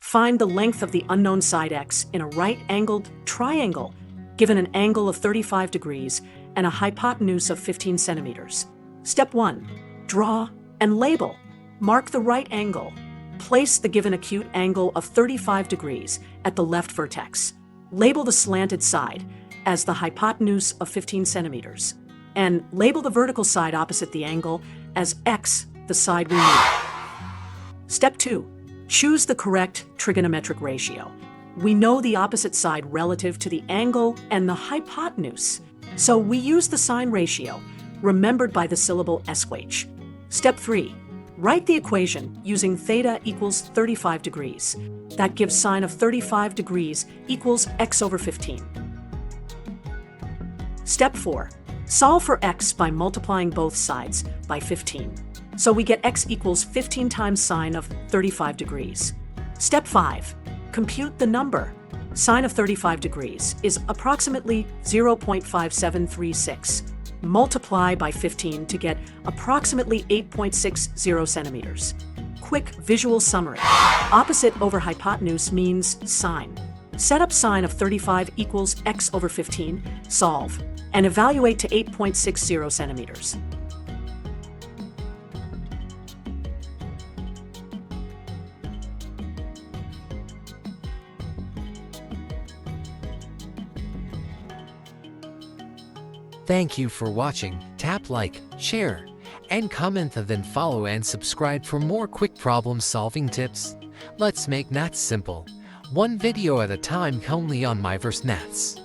Find the length of the unknown side x in a right-angled triangle, given an angle of 35 degrees and a hypotenuse of 15 centimeters. Step 1. Draw and label. Mark the right angle. Place the given acute angle of 35 degrees at the left vertex. Label the slanted side as the hypotenuse of 15 centimeters. And label the vertical side opposite the angle as x, the side we need. Step 2. Choose the correct trigonometric ratio. We know the opposite side relative to the angle and the hypotenuse, so we use the sine ratio, remembered by the syllable SOH. Step 3. Write the equation using theta equals 35 degrees. That gives sine of 35 degrees equals x over 15. Step 4. Solve for x by multiplying both sides by 15. So we get x equals 15 times sine of 35 degrees. Step 5. Compute the number. Sine of 35 degrees is approximately 0.5736. Multiply by 15 to get approximately 8.60 centimeters. Quick visual summary. Opposite over hypotenuse means sine. Set up sine of 35 equals x over 15, solve, and evaluate to 8.60 centimeters. Thank you for watching. Tap like, share, and comment, and then follow and subscribe for more quick problem solving tips. Let's make maths simple. One video at a time only on MyVerse Maths.